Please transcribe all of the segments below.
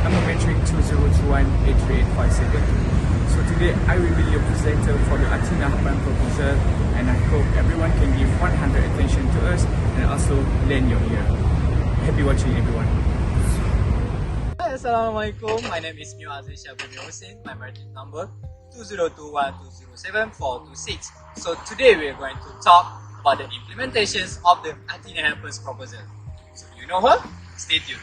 I'm a metric 2021-83857. So today I will be your presenter for the Athi Nahappan proposal, and I hope everyone can give 100 attention to us and also lend your ear. Happy watching everyone. Hi, Assalamualaikum. My name is MIOR HUSIN. My metric number 2021-207-426. So today we are going to talk about the implementations of the Athi Nahappan's proposal. So you know her? Stay tuned.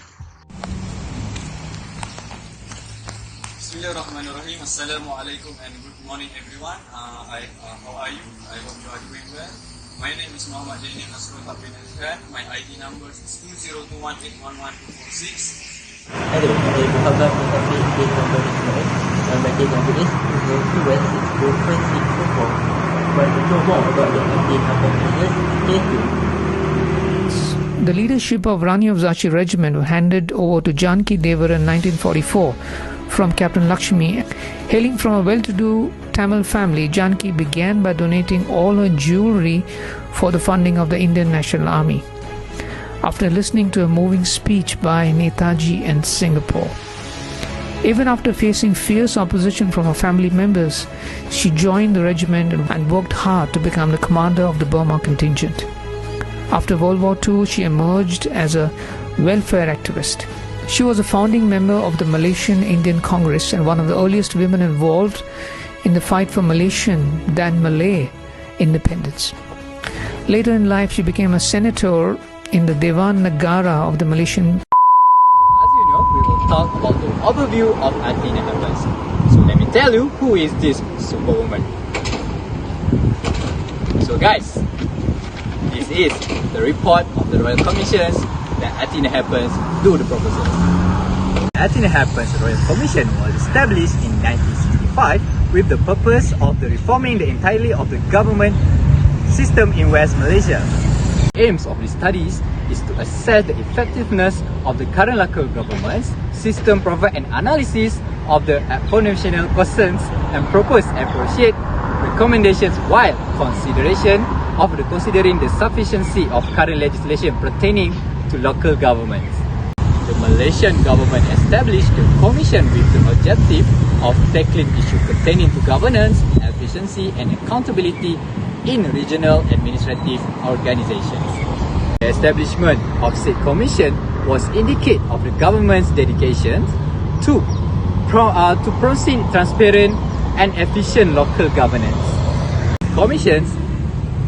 Bismillahirrahmanirrahim. Assalamualaikum and good morning everyone. How are you? I hope you are doing well. My name is NAZRULHAQ. My ID number is 2021811246. Hello, saya Muhammad Muhammad bin Muhammad Ismail. Metric number is 2021-64644. Want to know more about the Athi Nahappan proposal? Stay tuned. The leadership of Rani of Zachi regiment was handed over to Janki Devar in 1944 from Captain Lakshmi. Hailing from a well-to-do Tamil family, Janki began by donating all her jewelry for the funding of the Indian National Army. After listening to a moving speech by Netaji in Singapore, even after facing fierce opposition from her family members, she joined the regiment and worked hard to become the commander of the Burma contingent. After World War II, she emerged as a welfare activist. She was a founding member of the Malaysian Indian Congress and one of the earliest women involved in the fight for Malaysian then Malay independence. Later in life, she became a senator in the Dewan Negara of the Malaysian. As you know, we will talk about the overview of Athi Nahappan. So let me tell you who is this superwoman. So guys, this is the report of the Royal Commissions that Athi Nahappan do the proposal. Athi Nahappan's Royal Commission was established in 1965 with the purpose of the reforming the entirety of the government system in West Malaysia. The aims of these studies is to assess the effectiveness of the current local government's system, provide an analysis of the aforementioned concerns and propose appropriate recommendations while considering the sufficiency of current legislation pertaining to local governments. The Malaysian government established the commission with the objective of tackling issues pertaining to governance, efficiency and accountability in regional administrative organizations. The establishment of said commission was indicate of the government's dedication to proceed transparent and efficient local governance. Commissions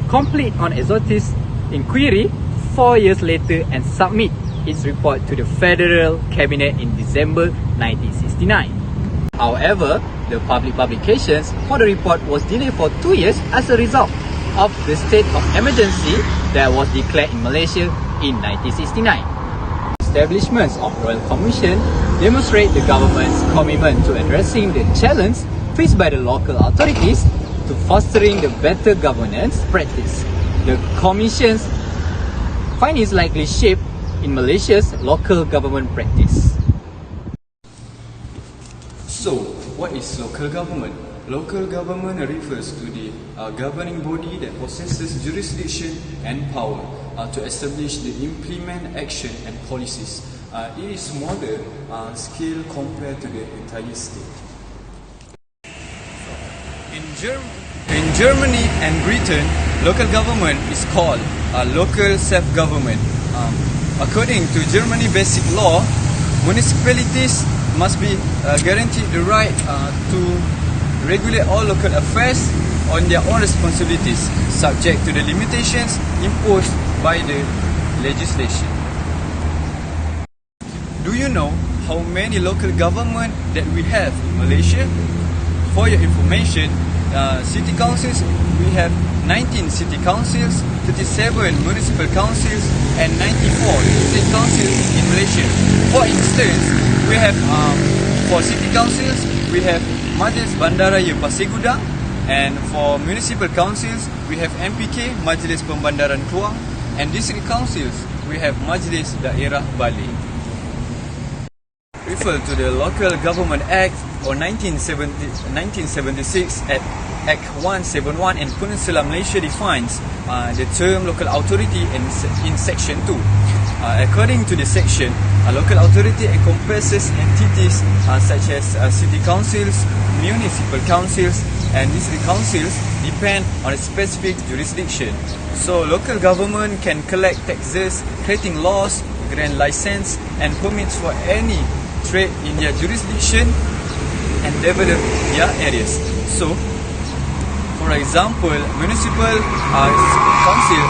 complete on exhaustive inquiry 4 years later and submit its report to the Federal Cabinet in December 1969. However, the public publications for the report was delayed for 2 years as a result of the state of emergency that was declared in Malaysia in 1969. Establishments of Royal Commission demonstrate the government's commitment to addressing the challenge faced by the local authorities to fostering the better governance practice. The Commission's findings likely shape in Malaysia's local government practice. So, what is local government? Local government refers to the governing body that possesses jurisdiction and power to establish the implement action and policies. It is smaller scale compared to the entire state. In Germany and Britain, local government is called local self-government. According to Germany basic law, municipalities must be guaranteed the right to regulate all local affairs on their own responsibilities, subject to the limitations imposed by the legislation. Do you know how many local government that we have in Malaysia? For your information, city councils, we have 19 city councils, 37 municipal councils and 94 state councils in Malaysia. For instance, we have for city councils, we have Majlis Bandaraya Pasir Gudang, and for municipal councils, we have MPK, Majlis Pembandaran Kluang, and district councils, we have Majlis Daerah Balai. refer to the Local Government Act or 1976 at Act 171, and Peninsula Malaysia defines the term local authority in Section 2. According to the section, a local authority encompasses entities such as city councils, municipal councils, and district councils depend on a specific jurisdiction. So local government can collect taxes, creating laws, grant license and permits for any trade in their jurisdiction and develop their areas. So, for example, municipal council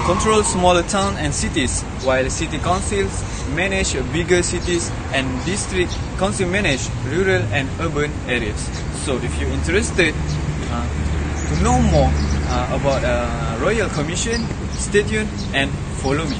control smaller towns and cities, while city councils manage bigger cities and district council manage rural and urban areas. So, if you're interested to know more about Royal Commission, stay tuned and follow me.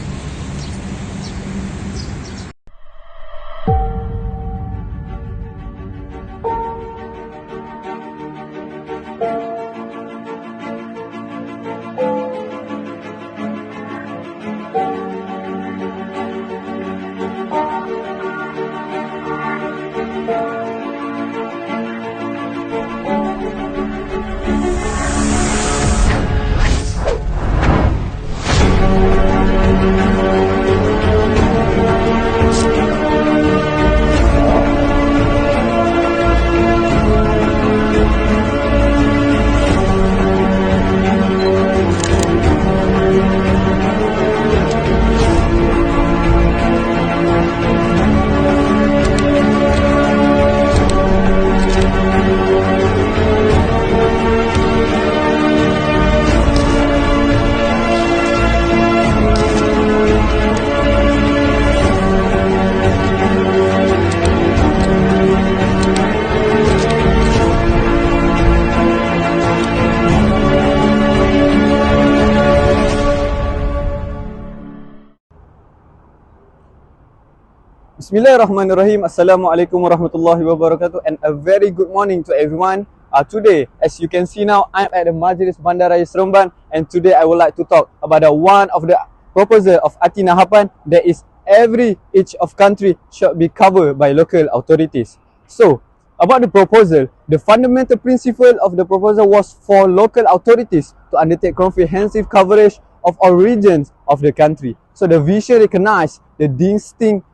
Bismillahirrahmanirrahim. Assalamualaikum warahmatullahi wabarakatuh, and a very good morning to everyone. Today, as you can see now, I'm at the Majlis Bandaraya Seremban, and today I would like to talk about one of the proposal of Athi Nahappan, that is every each of country should be covered by local authorities. So, about the proposal, the fundamental principle of the proposal was for local authorities to undertake comprehensive coverage of all regions of the country. So, the vision recognized the distinct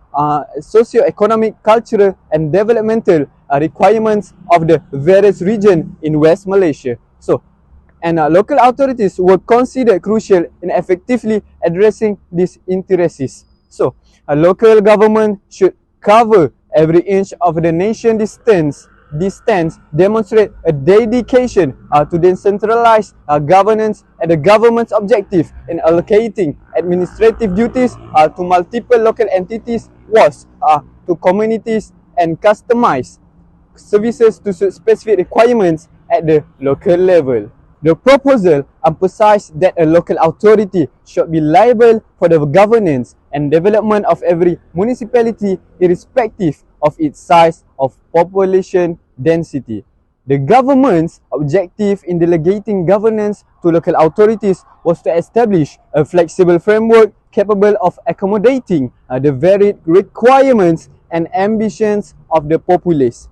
socio-economic, cultural and developmental requirements of the various regions in West Malaysia. So, local authorities were considered crucial in effectively addressing these interests. So, a local government should cover every inch of the nation. This stance demonstrate a dedication to decentralized governance, and the government's objective in allocating administrative duties to multiple local entities was to communities and customize services to suit specific requirements at the local level. The proposal emphasized that a local authority should be liable for the governance and development of every municipality irrespective of its size of population density. The government's objective in delegating governance to local authorities was to establish a flexible framework capable of accommodating the varied requirements and ambitions of the populace.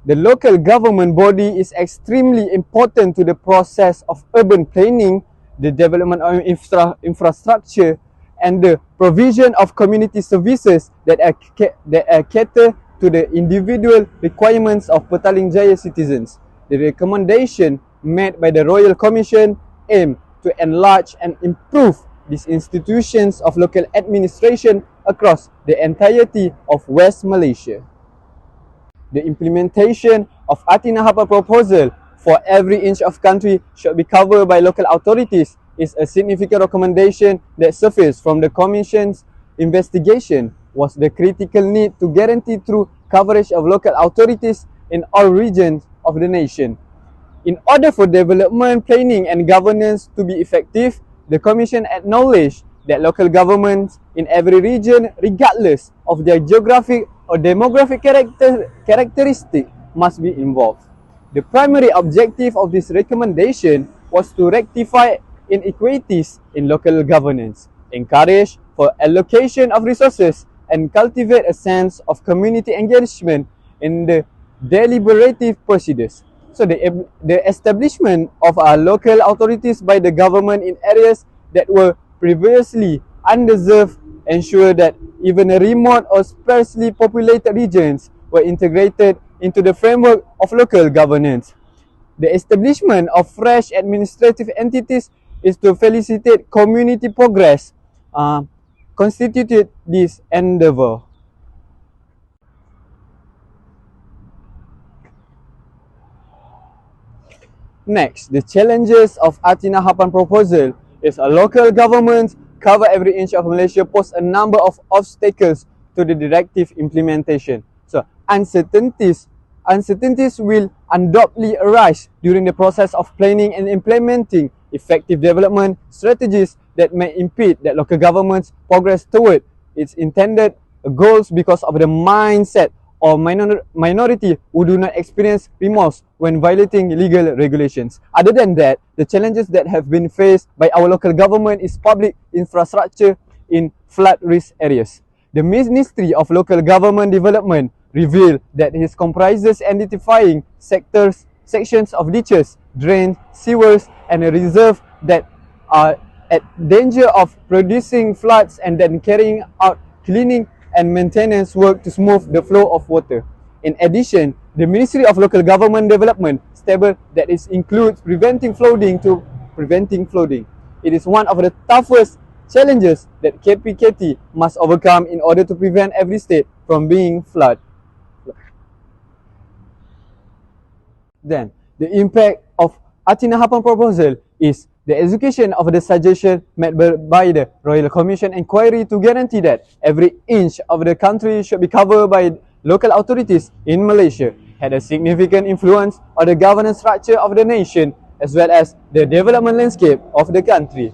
The local government body is extremely important to the process of urban planning, the development of infrastructure, and the provision of community services that cater to the individual requirements of Petaling Jaya citizens. The recommendation made by the Royal Commission aim to enlarge and improve these institutions of local administration across the entirety of West Malaysia. The implementation of Athi Nahappan proposal for every inch of country should be covered by local authorities is a significant recommendation that surfaced from the Commission's investigation was the critical need to guarantee true coverage of local authorities in all regions of the nation. In order for development, planning and governance to be effective, the Commission acknowledged that local governments in every region, regardless of their geographic or demographic characteristic, must be involved. The primary objective of this recommendation was to rectify inequities in local governance, encourage for allocation of resources and cultivate a sense of community engagement in the deliberative procedures. So the establishment of local authorities by the government in areas that were previously undeserved ensure that even remote or sparsely populated regions were integrated into the framework of local governance. The establishment of fresh administrative entities is to facilitate community progress, constituted this endeavor. Next, the challenges of Athi Nahappan proposal is a local government cover every inch of Malaysia pose a number of obstacles to the directive implementation. So uncertainties will undoubtedly arise during the process of planning and implementing effective development strategies that may impede that local government's progress toward its intended goals because of the mindset or minority who do not experience remorse when violating legal regulations. Other than that, the challenges that have been faced by our local government is public infrastructure in flood risk areas. The Ministry of Local Government Development revealed that it comprises identifying sections of ditches, drains, sewers and a reserve that are at danger of producing floods and then carrying out cleaning and maintenance work to smooth the flow of water. In addition, the Ministry of Local Government Development stated that it includes preventing flooding. It is one of the toughest challenges that KPKT must overcome in order to prevent every state from being flooded. Then, the impact of Athi Nahappan proposal is the execution of the suggestion made by the Royal Commission Inquiry to guarantee that every inch of the country should be covered by local authorities in Malaysia had a significant influence on the governance structure of the nation as well as the development landscape of the country.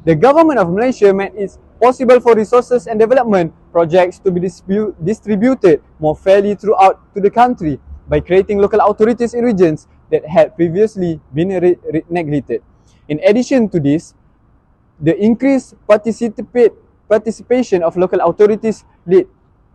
The government of Malaysia made it possible for resources and development projects to be distributed more fairly throughout to the country by creating local authorities in regions that had previously been neglected. In addition to this, the increased participation of local authorities led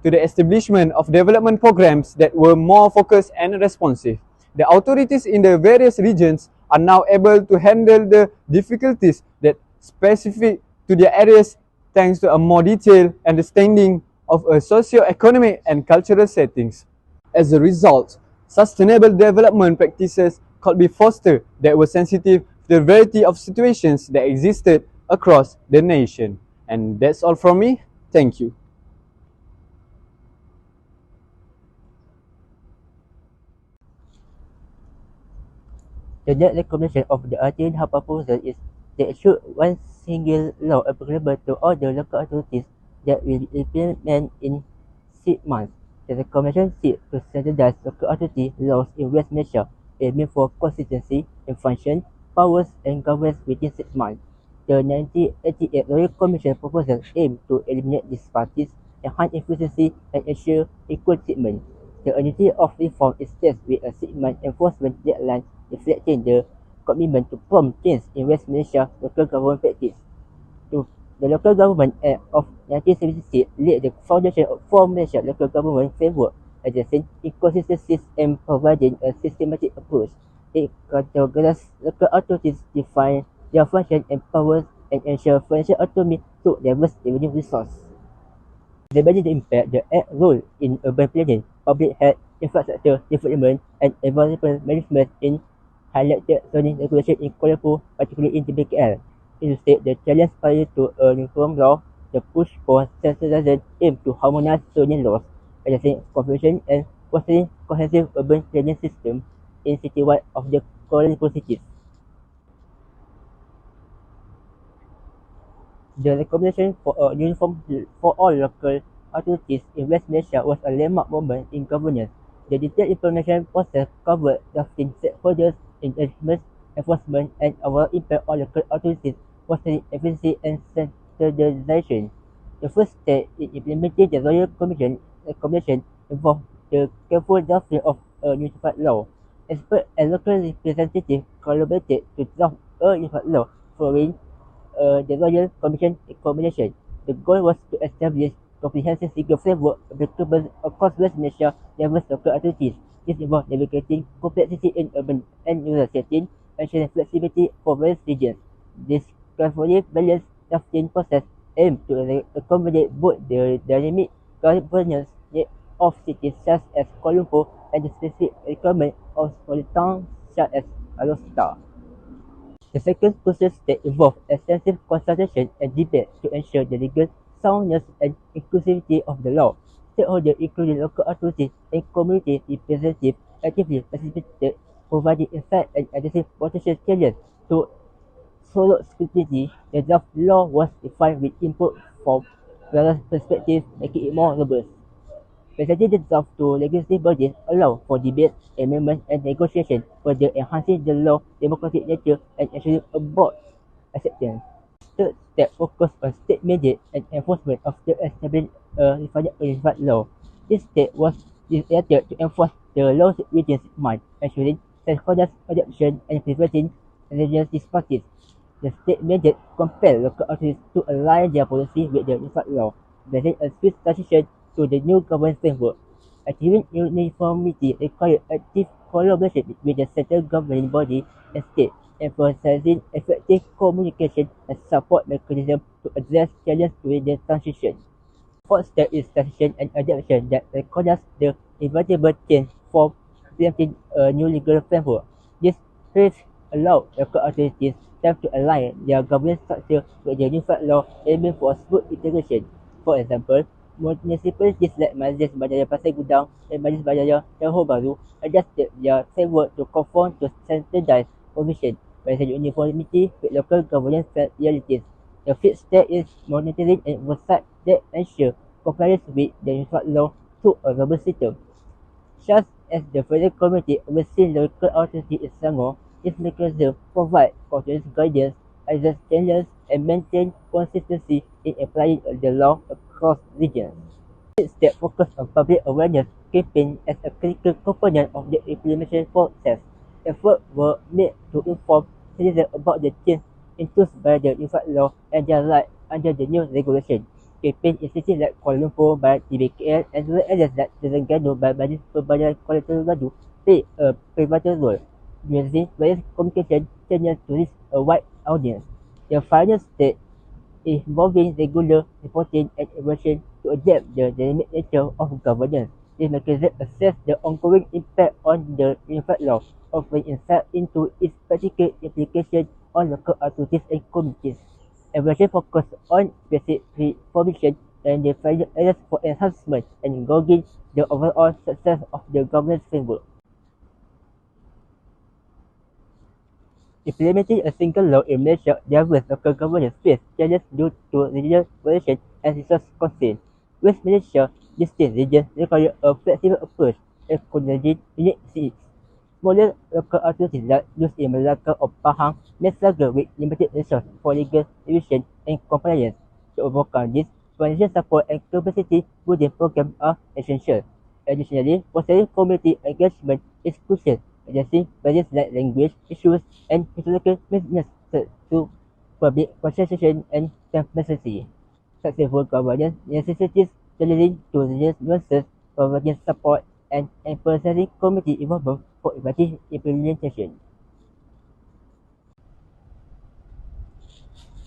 to the establishment of development programs that were more focused and responsive. The authorities in the various regions are now able to handle the difficulties that specific to their areas thanks to a more detailed understanding of a socio-economic and cultural settings. As a result, sustainable development practices could be fostered that were sensitive to the variety of situations that existed across the nation. And that's all from me. Thank you. The next recommendation of the Athi Nahappan proposal is that should one single law applicable to all the local authorities that will implement in 6 months. The recommendation seeks to standardize local authority laws in West Malaysia, aiming for consistency in function, powers and governance within 6 months. The 1988 Royal Commission proposal aimed to eliminate disparities, enhance efficiency and ensure equal treatment. The urgency of reform is stressed with a 6-month enforcement deadline reflecting the commitment to prompt change in West Malaysia local government practice. The Local Government Act of 1976 laid the foundation for Malaysia local government framework, addressing inconsistencies and providing a systematic approach. It categorizes local authorities, define their function and powers, and ensure financial autonomy through diverse revenue resources. Examining the impact, the Act role in urban planning, public health, infrastructure development, and environmental management in highlighted zoning regulation in Kuala Lumpur, particularly in TBKL. It states the challenge prior to a uniform law, the push for centralization aim to harmonise zoning laws, addressing confusion and fostering cohesive urban planning system in citywide of the Kuala Lumpur cities. The recommendation for a uniform for all local authorities in West Malaysia was a landmark moment in governance. The detailed implementation process covered drafting stakeholders, engagement, enforcement, and overall impact on local authorities, fostering efficiency and standardization. The first step in implementing the Royal Commission recommendation involved the careful drafting of a unified law. Experts and local representatives collaborated to draft a unified law following the Royal Commission recommendation. The goal was to establish comprehensive legal framework applicable across West Malaysia diverse local authorities. This involves navigating complexity in urban and rural settings, ensuring flexibility for various regions. This carefully balanced drafting process aims to accommodate both the dynamic governance needs of cities such as Kuala Lumpur and the specific requirements of smaller towns such as Alor. The second process that involves extensive consultation and debate to ensure the legal soundness and inclusivity of the law. Stakeholders, including local authorities and community representatives, actively participated, providing insight and addressing potential challenges. To thorough scrutiny, the draft law was refined with input from various perspectives, making it more robust. Presenting the draft to legislative bodies allow for debate, amendment and negotiation, further enhancing the law's democratic nature and ensuring a broad acceptance. Third step focused on state mandate and enforcement of the establishing a unified law. This step was enacted to enforce the laws within 6 months, ensuring stakeholders' adoption and preventing religious disparities. The state mandate compelled local authorities to align their policy with the unified law, blending a swift transition to the new governance framework. Achieving uniformity required active collaboration between the central governing body and state, emphasizing effective communication and support mechanisms to address challenges during the transition. Fourth step is transition and adaptation that requires the inevitable change from implementing a new legal framework. This phase allows local authorities time to align their governance structure with the unified law, aiming for smooth integration. For example, municipalities like Majlis Badaya Pasir Gudang and Majlis Badaya Johor Bahru adjusted their framework to conform to standardized provision, maintaining uniformity with local governance realities. The fifth step is monitoring and oversight that ensure compliance with the unified law through a robust system. SHAH, as the federal committee overseeing local authority in Selangor, its mechanism provide continuous guidance, address challenges, and maintain consistency in applying the law across regions. This step focused on public awareness campaign as a critical component of the implementation process. Efforts were made to inform citizens about the change introduced by the unified law and their rights under the new regulation. Campaign in cities like Kuala Lumpur by TBKL and rural areas like Terengganu by Majlis Perbadan Kuala Terengganu play a pivotal role, using various communication channels to reach a wide audience. The final step involving regular reporting and evaluation to adapt the dynamic nature of governance. This mechanism assess the ongoing impact on the unified law, offering insight into its practical implication on local authorities and communities. Evaluation focus on specific provision and the final areas for enhancement and gauging the overall success of the governance framework. Implementing a single law in Malaysia, diverse local governments face challenges due to regional variation and resource constraints. West Malaysia, distinct regions require a flexible approach, acknowledging unique needs. Smaller local authorities like those in Melaka or Pahang may struggle with limited resources for legal revision and compliance. To overcome this, financial support and capacity building programs are essential. Additionally, fostering community engagement is crucial, addressing barriers like language issues and historical mismatches through public consultation and transparency. Successful governance necessitates tailoring to regional nuances, providing support, and emphasizing community involvement for effective implementation.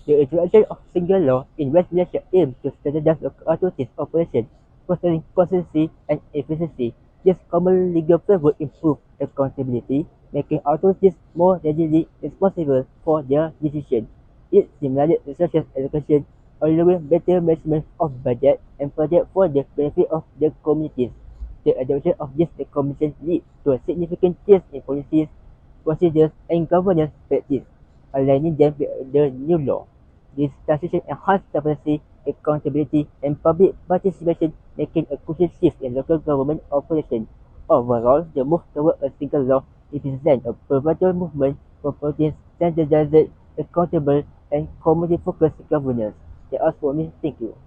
The introduction of single law in West Malaysia aims to standardize local authorities' operations, fostering consistency and efficiency. This common legal framework improves accountability, making authorities more readily responsible for their decisions. It stimulates resource allocation, allowing better management of budget and projects for the benefit of the communities. The adoption of this recommendation leads to a significant change in policies, procedures, and governance practice, aligning them with the new law. This transition enhances transparency, accountability, and public participation, making a crucial shift in local government operations. Overall, the move toward a single law represents a pivotal movement promoting standardized, accountable, and community-focused governance. That's all for me. Thank you.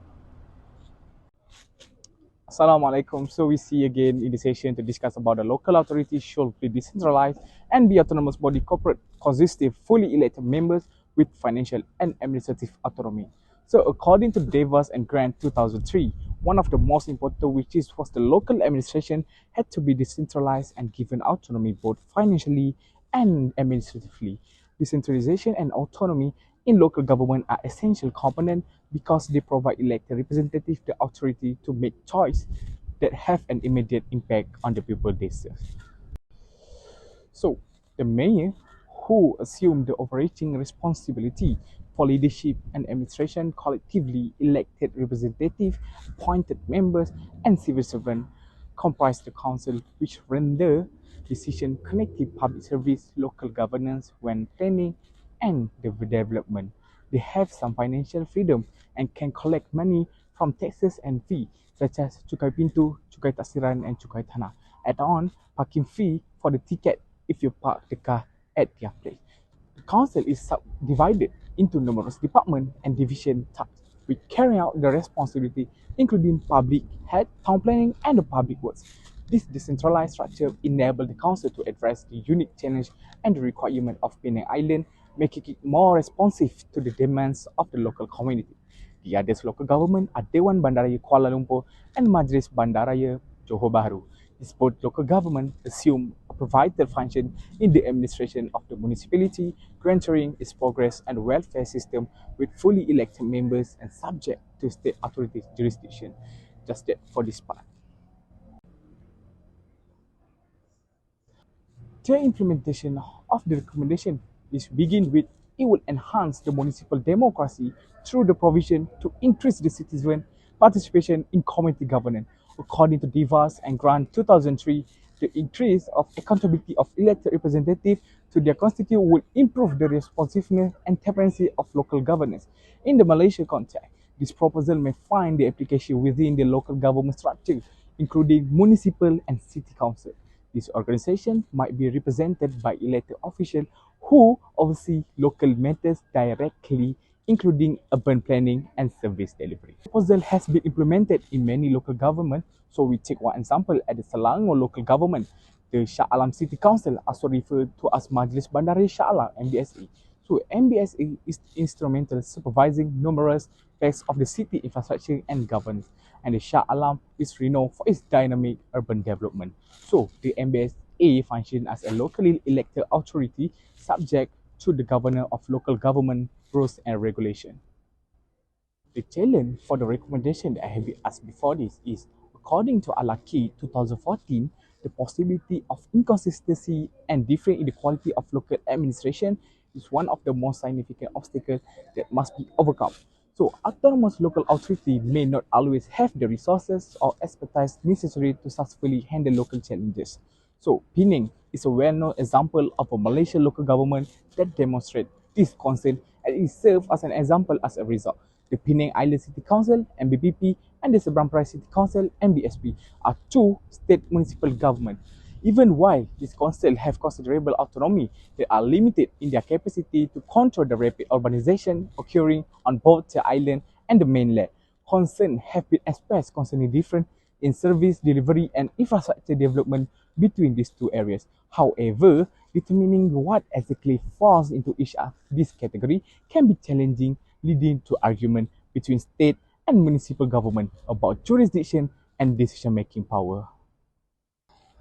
Assalamualaikum. So we see again in this session to discuss about the local authorities should be decentralized and be autonomous body corporate consisting fully elected members with financial and administrative autonomy. So according to Davis and Grant 2003, one of the most important wishes was the local administration had to be decentralized and given autonomy both financially and administratively. Decentralization and autonomy in local government are essential components because they provide elected representatives the authority to make choices that have an immediate impact on the people they serve. So, the mayor, who assumed the overarching responsibility for leadership and administration, collectively elected representatives, appointed members, and civil servants, comprise the council, which render decision connected public service, local governance when planning and development. They have some financial freedom and can collect money from taxes and fees such as cukai pintu, cukai taksiran, and cukai tanah. Add on parking fee for the ticket if you park the car at their place. The council is subdivided into numerous departments and division tasks which carry out the responsibility including public health, town planning, and the public works. This decentralized structure enables the council to address the unique challenge and the requirement of Penang Island, making it more responsive to the demands of the local community. The other local government are Dewan Bandaraya Kuala Lumpur and Majlis Bandaraya Johor Bahru. These both local government assume a vital function in the administration of the municipality, guaranteeing its progress and welfare system with fully elected members and subject to state authority jurisdiction. Just that for this part. The implementation of the recommendation is begin with it will enhance the municipal democracy through the provision to increase the citizen participation in community governance. According to Davis and Grant 2003, the increase of accountability of elected representatives to their constituents will improve the responsiveness and transparency of local governance. In the Malaysia context, this proposal may find the application within the local government structure, including municipal and city council. This organization might be represented by elected officials who oversee local matters directly, including urban planning and service delivery. The proposal has been implemented in many local governments. So we take one example at the Selangor local government. The Shah Alam City Council, also referred to as Majlis Bandaraya Shah Alam (MBSA). So MBSA is instrumental supervising numerous aspects of the city infrastructure and governance. And the Shah Alam is renowned for its dynamic urban development. So the MBSA functions as a locally elected authority subject to the governor of local government rules and regulation. The challenge for the recommendation that I have asked before this is, according to Alaki 2014, the possibility of inconsistency and different inequality of local administration is one of the most significant obstacles that must be overcome. So, autonomous local authority may not always have the resources or expertise necessary to successfully handle local challenges. So, Penang is a well-known example of a Malaysian local government that demonstrates this concern, and it serves as an example as a result. The Penang Island City Council, MBPP, and the Seberang Perai City Council, MBSP, are two state municipal governments. Even while these councils have considerable autonomy, they are limited in their capacity to control the rapid urbanization occurring on both the island and the mainland. Concerns have been expressed concerning difference in service delivery and infrastructure development between these two areas. However, determining what exactly falls into each of these categories can be challenging, leading to argument between state and municipal government about jurisdiction and decision-making power.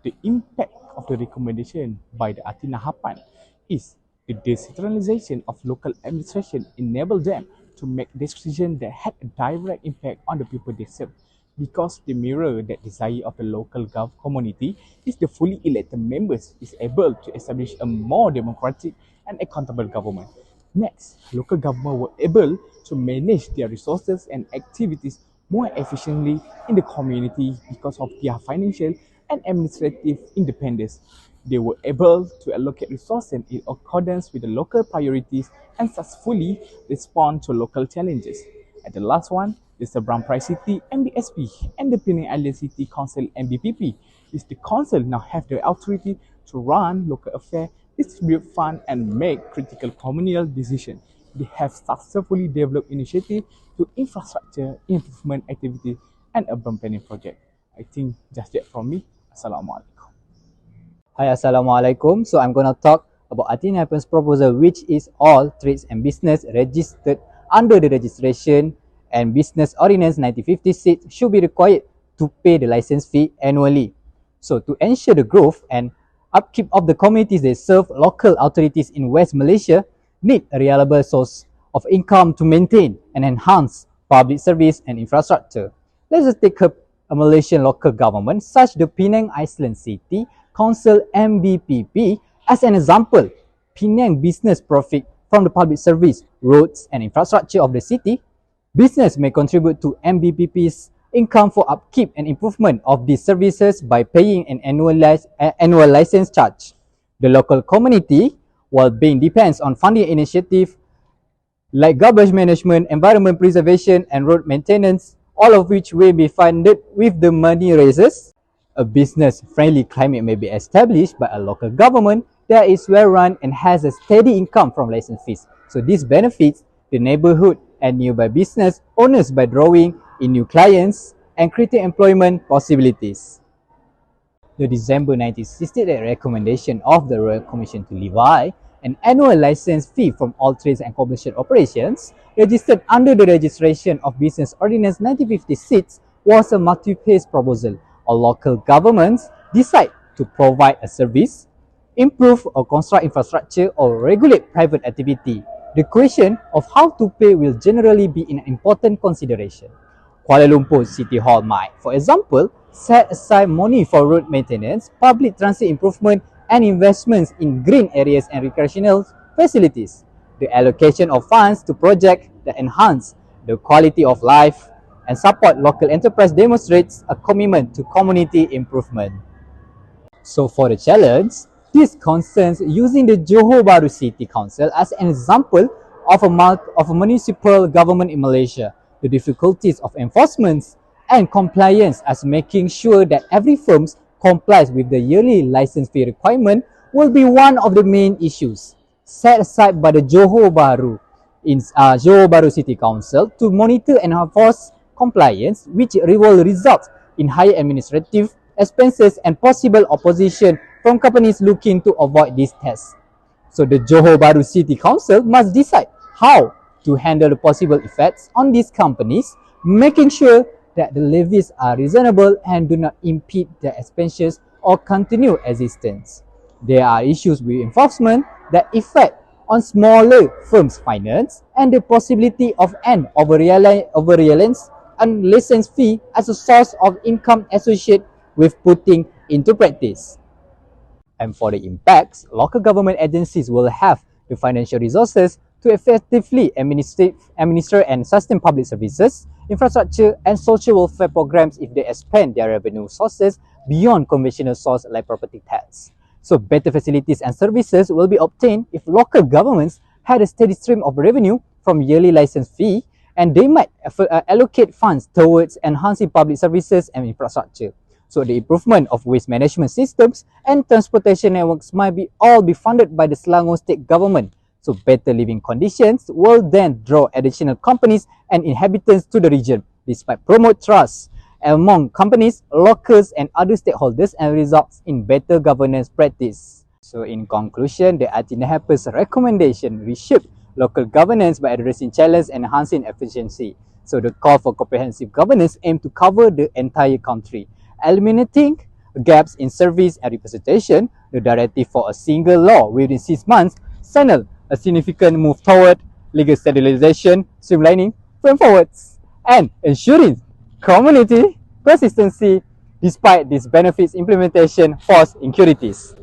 The impact of the recommendation by the Athi Nahappan is the decentralization of local administration enabled them to make decisions that had a direct impact on the people they serve. Because they mirror that desire of the local community, is the fully elected members is able to establish a more democratic and accountable government. Next, local government were able to manage their resources and activities more efficiently in the community because of their financial and administrative independence. They were able to allocate resources in accordance with the local priorities and successfully respond to local challenges. And the last one is the Seberang Perai City MBSP and the Penang Island City Council MBPP. Is the council now have the authority to run local affairs, distribute funds, and make critical communal decisions. They have successfully developed initiatives to infrastructure improvement activities and urban planning projects. I think just that from me. Assalamualaikum. Hi, Assalamualaikum. So I'm going to talk about Athi Nahappan's proposal, which is all trades and business registered under the Registration and Business Ordinance 1956 should be required to pay the license fee annually. So to ensure the growth and upkeep of the communities they serve, local authorities in West Malaysia need a reliable source of income to maintain and enhance public service and infrastructure. Let's just take a Malaysian local government such the Penang Island City Council MBPP as an example. Penang business profit from the public service, roads and infrastructure of the city. Business may contribute to MBPP's income for upkeep and improvement of these services by paying an annual license charge. The local community well-being depends on funding initiatives like garbage management, environment preservation and road maintenance, all of which will be funded with the money raises. A business-friendly climate may be established by a local government that is well-run and has a steady income from license fees. So this benefits the neighborhood and nearby business owners by drawing in new clients and creating employment possibilities. The December 1968 recommendation of the Royal Commission to levy an annual license fee from all trades and commercial operations registered under the Registration of Business Ordinance 1956 was a multi-phase proposal. All local governments decide to provide a service, improve or construct infrastructure or regulate private activity. The question of how to pay will generally be an important consideration. Kuala Lumpur City Hall might, for example, set aside money for road maintenance, public transit improvement and investments in green areas and recreational facilities. The allocation of funds to projects that enhance the quality of life and support local enterprise demonstrates a commitment to community improvement. So for the challenge, this concerns using the Johor Bahru City Council as an example of a municipal government in Malaysia. The difficulties of enforcement and compliance as making sure that every firm complies with the yearly license fee requirement will be one of the main issues set aside by the Johor Bahru City Council to monitor and enforce compliance, which will result in higher administrative expenses and possible opposition from companies looking to avoid these tests. So the Johor Bahru City Council must decide how to handle the possible effects on these companies, making sure that the levies are reasonable and do not impede their expansions or continue existence. There are issues with enforcement that affect on smaller firms' finance and the possibility of an over-reliance on license fee as a source of income associated with putting into practice. And for the impacts, local government agencies will have the financial resources to effectively administer and sustain public services, infrastructure and social welfare programs if they expand their revenue sources beyond conventional sources like property tax. So better facilities and services will be obtained if local governments had a steady stream of revenue from yearly license fee, and they might allocate funds towards enhancing public services and infrastructure. So the improvement of waste management systems and transportation networks might all be funded by the Selangor state government. So better living conditions will then draw additional companies and inhabitants to the region, despite promote trust among companies, locals and other stakeholders and results in better governance practice. So in conclusion, the Athi Nahappan's recommendation reshape local governance by addressing challenges and enhancing efficiency. So the call for comprehensive governance aims to cover the entire country, eliminating gaps in service and representation. The directive for a single law within 6 months signaled a significant move toward legal standardization, streamlining frame forwards, and ensuring community consistency. Despite these benefits, implementation falls insecurities.